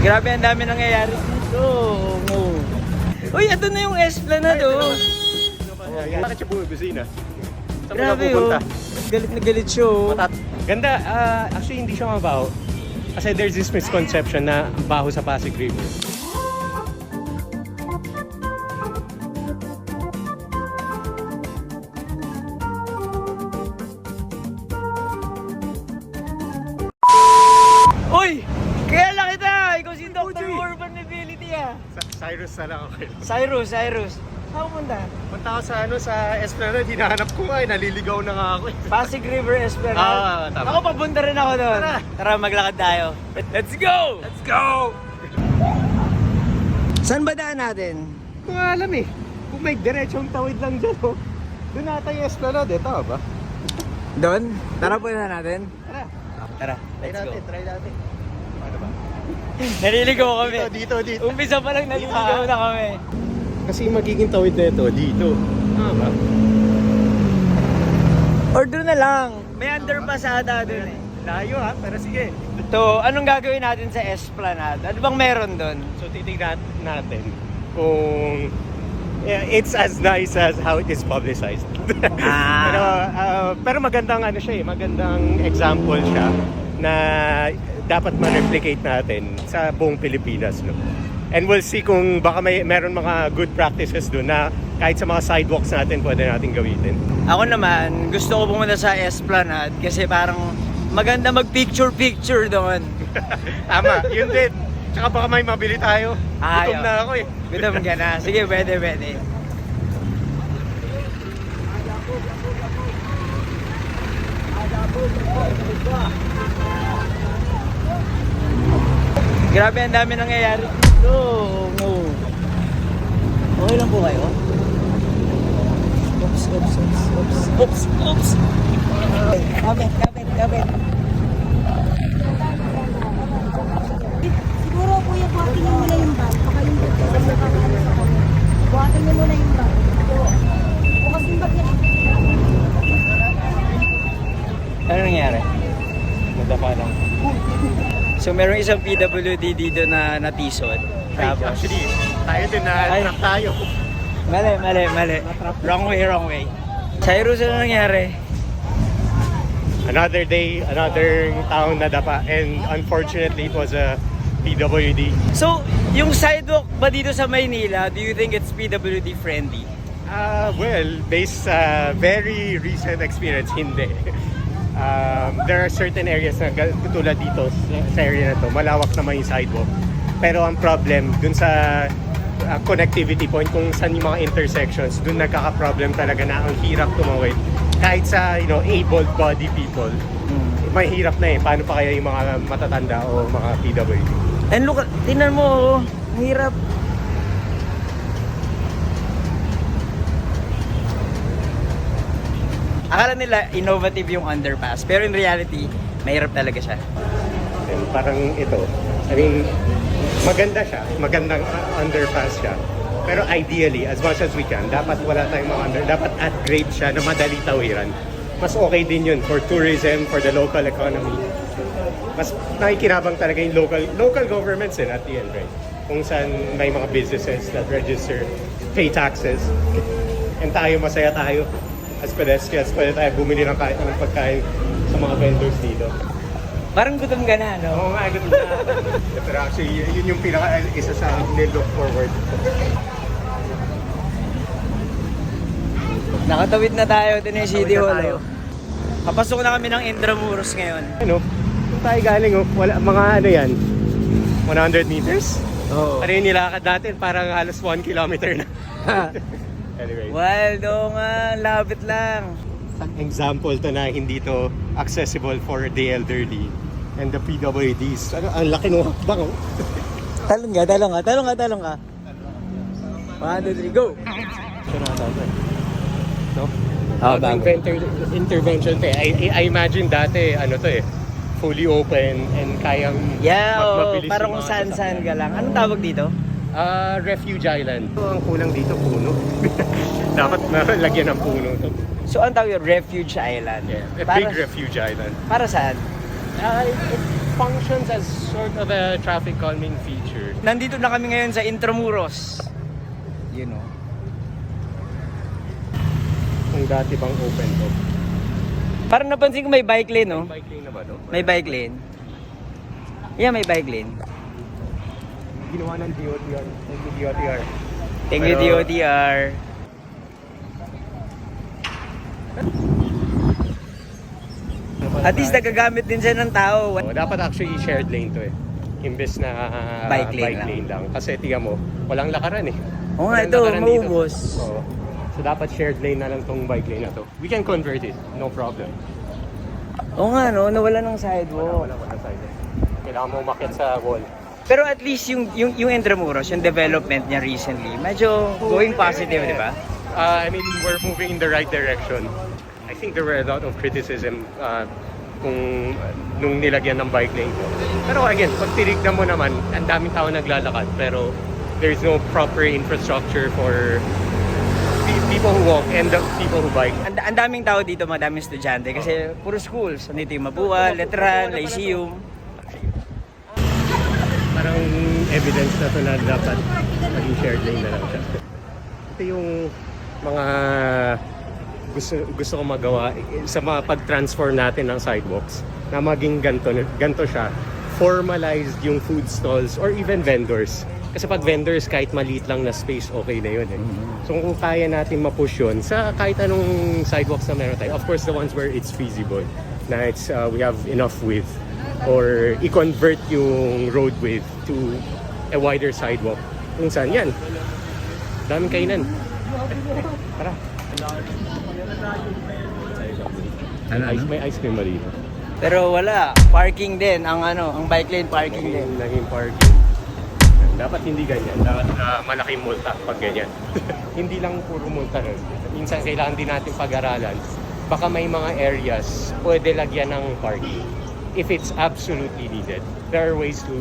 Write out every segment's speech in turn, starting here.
Grabe, ang dami nangyayari dito. Uy, ito na yung Esplanade, oh. Bakit siya bumibisina? Saan mo na Grabe, oh. pupunta? Galit na galit siya, oh. Ganda, actually hindi siya mabaho. Kasi there's this misconception na baho sa Pasig River. Uy! Kaya lang kita! Ikaw si Dr. Urban Mobility, ah. Cyrus na lang ako. Cyrus. Saan punta? Punta ako sa Esplanade, hinahanap ko nga, naliligaw na nga ako. Pasig River Esplanade. Tama. Ako, papunta rin ako doon. Tara, maglakad tayo. Let's go! Let's go! Saan ba daan natin? Kung alam eh, kung may diretsong tawid lang dyan, oh. Doon nata yung Esplanade, tama ba? Doon? Tara, punta natin. Tara, Let's go. try natin. Paano ba? Naliligaw kami. Dito. Umpisa pa lang naliligaw na kami. Kasi magiging tawid na ito, dito. Tama ba? Or doon na lang. May underpass ata doon eh. Layo ha, pero sige. So, anong gagawin natin sa Esplanade? Ano bang meron doon? So titignan natin kung it's as nice as how it is publicized. Pero magandang ano siya eh, magandang example siya na dapat ma-replicate natin sa buong Pilipinas, no? And we'll see kung baka meron mga good practices doon na kahit sa mga sidewalks natin pwede natin gamitin. Ako naman, gusto ko pumunta sa Esplanade kasi parang maganda mag-picture-picture doon. Tama, yun din. Tsaka baka may mabili tayo. Gutom na ako eh. Gutom ka na. Sige, pwede. Grabe, ang dami nangyayari dito. Okay lang po kayo? Oops. Kapit. Siguro kuya, buhatin niyo muna yung bag. Baka yung bag kasi nakakano sa kanya. Buhatin niyo muna yung bag. Bukas yung bag niya. Ano nangyari? Nadapa lang. So merong isang PWD dito na natisod. Tapos, Actually, tayo din na tayo. mali. Wrong way. Cyrus, ano nangyari? Another day, another town na dapa, and unfortunately it was a PWD. So, yung sidewalk ba dito sa Maynila, do you think it's PWD friendly? Well, based sa very recent experience, hindi. There are certain areas na tulad dito sa area na to, malawak naman yung sidewalk. Pero ang problem dun sa connectivity point, kung saan yung mga intersections, dun nagkaka-problem talaga na ang hirap tumawid. Kahit sa able-bodied people, mahirap na eh. Paano pa kaya yung mga matatanda o mga PWD? And look, tingnan mo, oh, ang hirap. Akala nila innovative yung underpass, pero in reality, mahirap talaga siya. And parang ito, I mean, maganda siya, magandang underpass siya. Pero ideally, as much as we can, dapat wala tayong mga dapat at grade siya na madali tawiran. Mas okay din yun for tourism, for the local economy. Mas nakikinabang talaga yung local governments din at the end, right? Kung saan may mga businesses that register, pay taxes, and tayo, masaya tayo as pedestrians, pwede tayo bumili ng kahit anong pagkain sa mga vendors dito. Parang gutom ka na, no? Oo nga, ganun na. Pero actually, yun yung isa sa look forward. Nakatawid na tayo, ito na yung City Hall. Papasok na kami ng Intramuros ngayon. Ano? Kung tayo galing, wala, mga ano yan? 100 meters? Oo. Ano yung nilakad natin? Parang halos 1 kilometer na. Anyway. Waldo nga, labit lang. Example to na hindi to accessible for the elderly and the PWDs. Ano, ang laki ng hakbang. Talong ka. 1, 2, 3, go! Ito na ito. No? Bago. Intervention to eh. I imagine dati, ano to eh, fully open and kayang Yeah, mabilis parang yung kung mga saan-saan ka lang. Anong tawag dito? Refuge Island. Ang kulang dito, puno. Dapat lagyan ng puno to. So, ang tawag yun, Refuge Island. Yeah, a Para- big refuge island. Para saan? functions as sort of a traffic calming feature. Nandito na kami ngayon sa Intramuros. You know. Kung dati bang open to. Parang napansin ko may bike lane, no? Bike lane na ba, no? May bike lane. Yeah, may bike lane. Ginawa ng DOTR. DOTR. Thank you, Pero- DOTR. At least nagagamit din siya ng tao. Dapat actually shared lane to eh. Imbes na Bike lane lang. Kasi tingnan mo, walang lakaran eh. Oo nga, Walang ito, lakaran dito. maubos. Oo. So dapat shared lane na lang tong bike lane na to. We can convert it, no problem. Oo nga, no? Nawala ng sidewalk. Wala side. Kailangan mo umakyat sa wall. Pero at least yung Intramuros, yung development niya recently, medyo going positive, di ba? I mean, we're moving in the right direction. I think there were a lot of criticism kung nung nilagyan ng bike lane ko. Pero again, pag tinignan mo naman, ang daming tao naglalakad pero there's no proper infrastructure for people who walk and the people who bike. Ang daming tao dito, madaming estudyante kasi puro schools. Nandito yung Mabua, Letran, Lyceum. Parang evidence na to na dapat maging shared lane na lang siya. Ito yung mga gusto ko magawa sa mga pag-transform natin ng sidewalks na maging ganto siya, formalized yung food stalls or even vendors. Kasi pag vendors, kahit maliit lang na space, okay na yun eh. So kung kaya natin ma-push yun sa kahit anong sidewalks na meron tayo, of course the ones where it's feasible, na it's, we have enough width, or i-convert yung road width to a wider sidewalk. Kung saan yan? Daming kainan. Tara. May ice cream ba dito? Pero wala, parking din, ang bike lane parking din. Naging parking. Dapat hindi ganyan. Dapat malaking multa pag ganyan. Hindi lang puro multa rin. Minsan kailangan din natin pag-aralan. Baka may mga areas pwede lagyan ng parking. If it's absolutely needed. There are ways to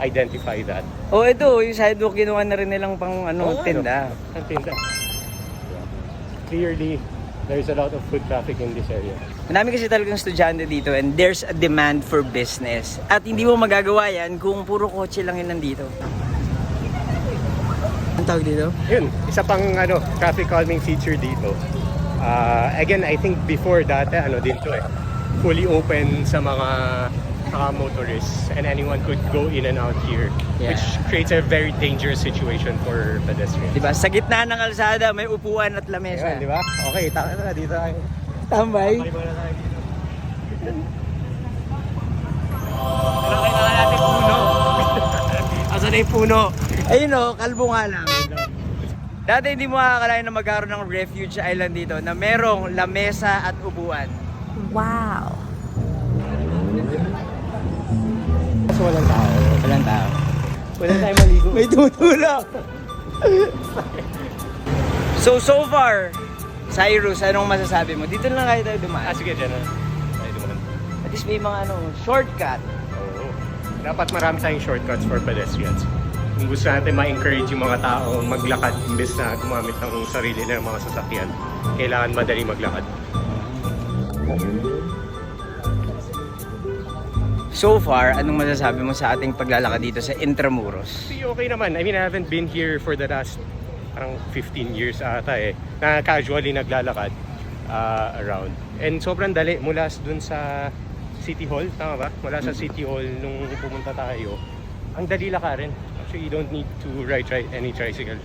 identify that. Oh, ito, yung sidewalk ginawa na rin nilang pang tinda. Ang tinda. Clearly, there's a lot of foot traffic in this area. Marami kasi talagang estudyante dito and there's a demand for business. At hindi mo magagawa yan kung puro kotse lang yun nandito. Ang tawag dito? Yun, isa pang traffic calming feature dito. Again, I think before dati, din to eh. Fully open sa mga motorists and anyone could go in and out here, Yeah. which creates a very dangerous situation for pedestrians. Diba? Sa gitna ng kalsada, may upuan at lamesa. Ayun, di ba? Okay, tara dito tayo. Tambay. Muna tayo dito. Pero kailangan natin puno. Asa na yung puno? Ayun o, kalbo nga lang. Dati hindi mo makakalain na magkaroon ng refuge island dito na merong lamesa at upuan. Wow! Kaso walang tao. Walang tao. Wala tayong maligo. May tutulak! So far, Cyrus, anong masasabi mo? Dito na lang kayo tayo dumaan. Sige, dyan na. Tayo dumaan. At least may mga shortcut. Oo. Dapat marami tayong shortcuts for pedestrians. Kung gusto natin ma-encourage yung mga tao maglakad imbes na gumamit ng sarili ng mga sasakyan, kailangan madali maglakad. So far, anong masasabi mo sa ating paglalakad dito sa Intramuros? Okay naman. I mean, I haven't been here for the last parang 15 years ata eh, na casually naglalakad around. And sobrang dali mula dun sa City Hall, tama ba? Mula sa City Hall nung pumunta tayo, ang dali lakarin. Actually, you don't need to ride any tricycle.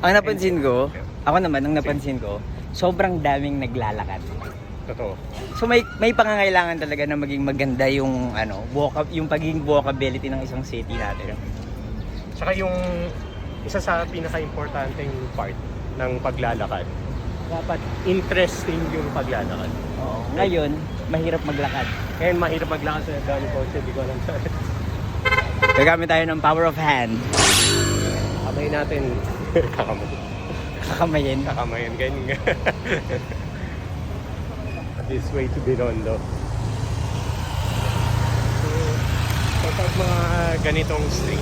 Ang napansin ko, ako naman, ang napansin ko, sobrang daming naglalakad. Totoo. So may pangangailangan talaga na maging maganda yung yung pagiging walkability ng isang city natin. Tsaka yung isa sa pinaka-importanting part ng paglalakad, dapat interesting yung paglalakad. Oo. Ngayon, mahirap maglakad. Ngayon mahirap maglakad sa gano'ng kotse, di ko alam saan. Gagamit tayo ng power of hand. Kamay natin. Kakamayin. Kakamayan, ganyan nga. This way to Binondo. So pag mga ganitong street,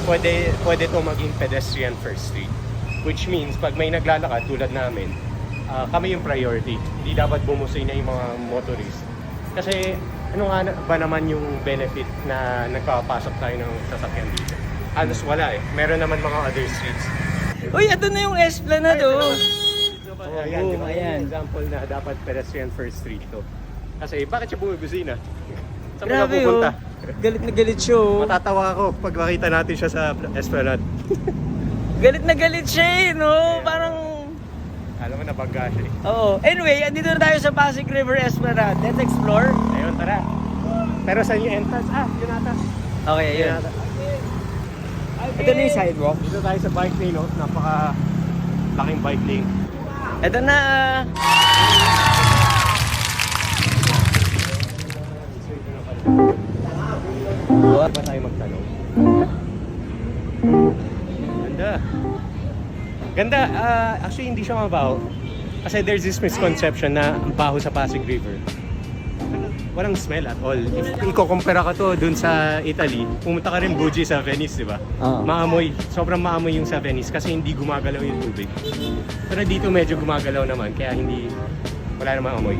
pwede to maging pedestrian first street. Which means, pag may naglalakad tulad namin, kami yung priority. Hindi dapat bumusay na yung mga motorist. Kasi ano nga ba naman yung benefit na nagpapasok tayo ng sasakyan dito? Halos wala eh. Meron naman mga other streets. Uy, ito na yung Esplanade, oh. Oh, ayan, di ba? ayan. Example na dapat pedestrian first street to. Kasi bakit siya bumibusina? Saan mo na Grabe, pupunta? oh. Galit na galit siya, oh. Matatawa ako pag makita natin siya sa Esplanade. Galit na galit siya, eh, no? Parang... Alam mo, nabangga siya eh. Oo. Anyway, andito na tayo sa Pasig River Esplanade. Let's explore. Ayun, tara. Pero saan yung entrance? Yun ata. Okay, Yun yun. ata. Ito na yung sidewalk. Dito tayo sa bike lane, no? Napaka laking bike lane. Ito na. Ba tayo magtanong? Ganda. Ganda. Actually, hindi siya mabaho. Kasi there's this misconception na ang baho sa Pasig River. Walang smell at all. If iko-compare ka to dun sa Italy, pumunta ka rin Bugi sa Venice, di ba? Maamoy. Sobrang maamoy yung sa Venice kasi hindi gumagalaw yung tubig. Pero dito medyo gumagalaw naman, kaya hindi, wala namang amoy.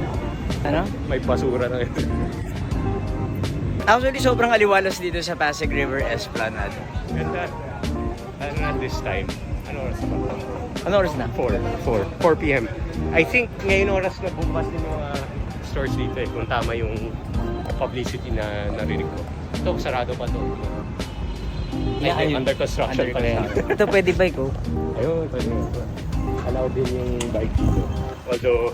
Ano? May basura na ito. Actually, sobrang aliwalas dito sa Pasig River Esplanade. Ganda. Ano na this time? Ano oras na ba? Ano oras na? 4 p.m. I think ngayon oras na bukas din yung mga stores dito eh, kung tama yung publicity na narinig ko. Ito, sarado pa to. Yeah, I think ayun. under construction pa rin. Ito pwede bike, oh. Ayun, pwede. Allow din yung bike dito. Although,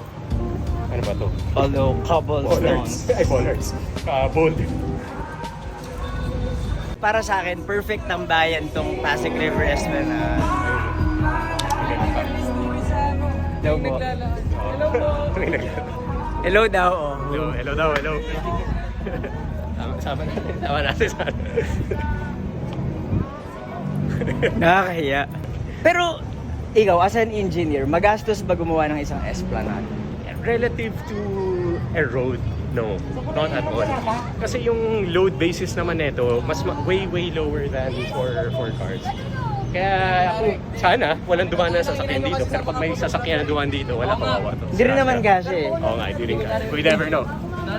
ano ba to? Although Bollards. cobblestones. Ay, bollards. Boulder. Para sa akin, perfect tambayan tong Pasig River Esplanade. Daw po. May naglalaro. Hello daw, oh. Hello daw, hello. Sama natin sa Nakakahiya. Pero, ikaw, as an engineer, magastos ba gumawa ng isang Esplanade? relative to a road, no, not at all. Kasi yung load basis naman nito, mas way lower than for cars. Kaya ako, sana, walang dumaan na sasakyan dito. Pero pag may sasakyan na dumaan dito, wala kawawa to. Hindi rin naman kasi eh. Oo nga, hindi rin kasi. We never know.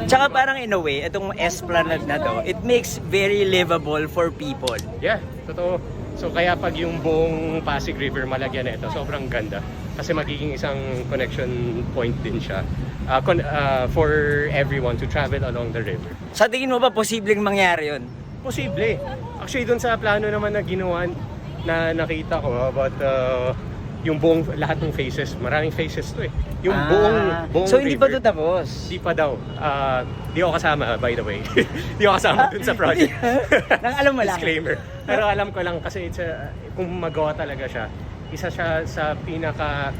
Tsaka parang in a way, itong Esplanade na to, it makes very livable for people. Yeah, totoo. So kaya pag yung buong Pasig River malagyan nito, sobrang ganda. Kasi magiging isang connection point din siya for everyone to travel along the river. Sa tingin mo ba posibleng mangyari yun? Posible. Actually, dun sa plano naman na ginawa na nakita ko about yung buong lahat ng phases, maraming phases to eh. Yung buong so hindi pa river. to tapos? Hindi pa daw. Di ako kasama, by the way. Di ako kasama dun sa project. Nang alam mo lang. Disclaimer. Pero alam ko lang kasi kung magawa talaga siya, isa siya sa pinaka,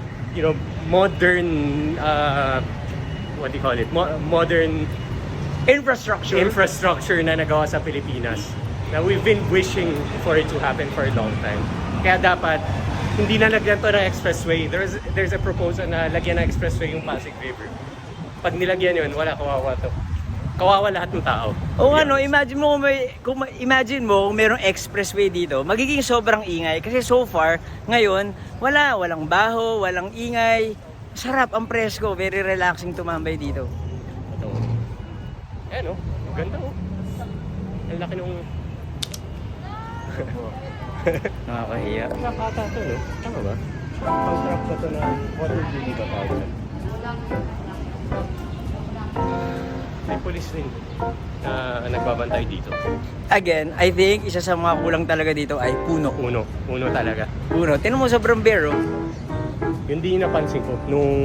modern, what do you call it? Modern infrastructure na nagawa sa Pilipinas. Na we've been wishing for it to happen for a long time. Kaya dapat, hindi na lagyan to ng expressway. There's a proposal na lagyan ng expressway yung Pasig River. Pag nilagyan yun, wala, kawawa to. Kawawa lahat ng tao. Oo nga no, imagine mo kung mayroong expressway dito, magiging sobrang ingay. Kasi so far, ngayon, walang baho, walang ingay. Sarap ang presko, very relaxing tumambay dito. Ito. Ayan o, ganda o. Ang laki nung... Nakakahiya. Nakakata to, no? Tama ba? Pang-truck ba to na water lily ba tawag? May police rin na nagbabantay dito. Again, I think isa sa mga kulang talaga dito ay puno. Puno talaga. Puno. Tinan mo sobrang bare, oh. Yun din napansin ko nung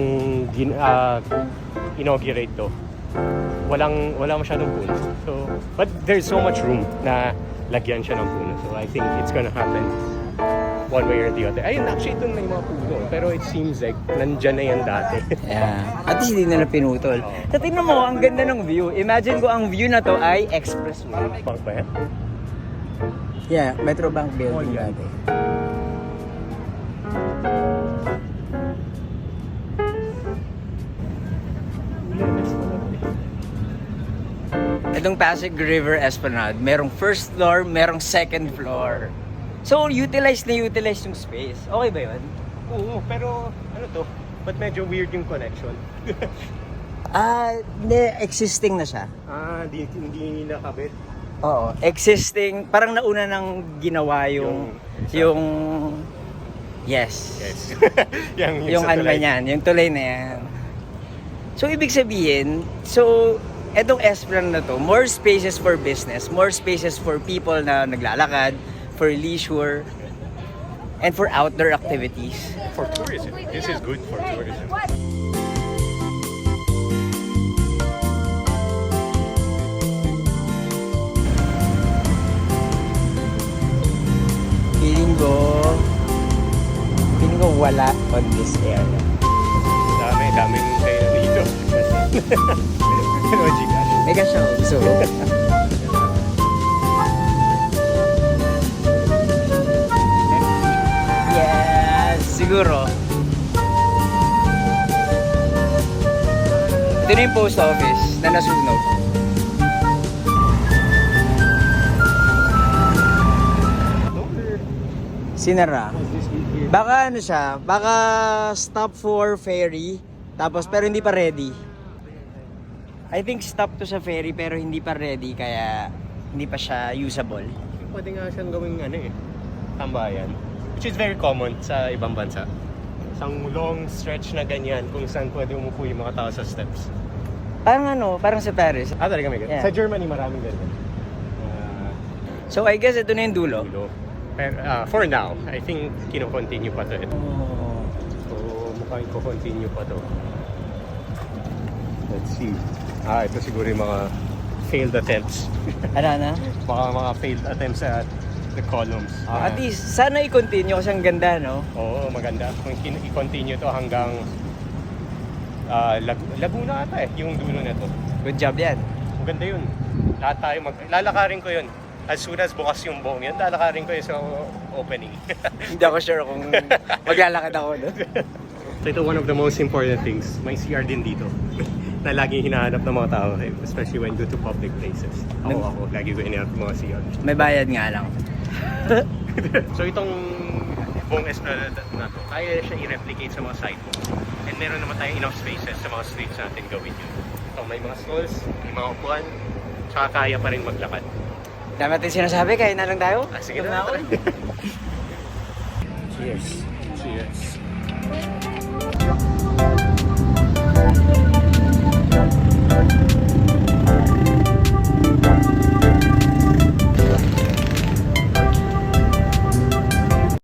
inaugurate to. Wala masyadong puno. So, but there's so much room na lagyan siya ng puno. So I think it's gonna happen one way or the other. Ayun, actually ito may mga puno. Pero it seems like nandyan na yan dati. Yeah. At least hindi nila pinutol. So, tingnan mo, ang ganda ng view. Imagine ko ang view na to ay expressway. Pang ba yan? Yeah, Metrobank building yan. dati. Itong Pasig River Esplanade, merong first floor, merong second floor. So, utilize yung space. Okay ba yun? Oo, pero ano to? But medyo weird yung connection. Hindi, existing na siya. Hindi nakabit. Oo, existing, parang nauna nang ginawa yung yes. Yes. Yung sa ano tulay. yan, yung tulay na yan. So, ibig sabihin, etong Esplan na to, more spaces for business, more spaces for people na naglalakad, for leisure, and for outdoor activities. For tourism. This is good for tourism. Feeling ko wala on this area. Daming kayo dito. Ano, Gcash? Mega show. So, yes, siguro. Ito na yung post office na nasunog. Sinara. Baka ano siya, baka stop for ferry, tapos pero hindi pa ready. I think stop to sa ferry pero hindi pa ready kaya hindi pa siya usable. Pwede nga siyang gawing tambayan. Which is very common sa ibang bansa. Isang long stretch na ganyan kung saan pwede umupo yung mga tao sa steps. Parang sa Paris. Talaga may ganyan. Yeah. Sa Germany maraming ganyan. So I guess ito na yung dulo. Dulo. Pero, for now, I think kino-continue pa to. So, mukhang ko-continue pa to. Let's see. Ito siguro yung mga failed attempts. Ano? Baka mga failed attempts at the columns. At least, sana i-continue kasi ang ganda, no? Oo, maganda. Kung i-continue to hanggang Laguna ata yung dulo nito. Good job yan. Maganda yun. Lahat tayo lalakarin ko yun. As soon as bukas yung buong yun, lalakarin ko yun sa opening. Hindi ako sure kung maglalakad ako doon. So ito one of the most important things. May CR din dito. Na laging hinahanap ng mga tao, especially when go to public places. Ako, lagi ko hinahanap ng mga CR. May bayad nga lang. So itong buong esplanade na to, kaya siya i-replicate sa mga sidewalks. And meron naman tayong enough spaces sa mga streets natin gawin yun. So may mga stalls, may mga upuan, tsaka kaya pa rin maglakad. Dami natin sinasabi, kaya na lang tayo. Sige Gutom na. ako. Cheers. Cheers.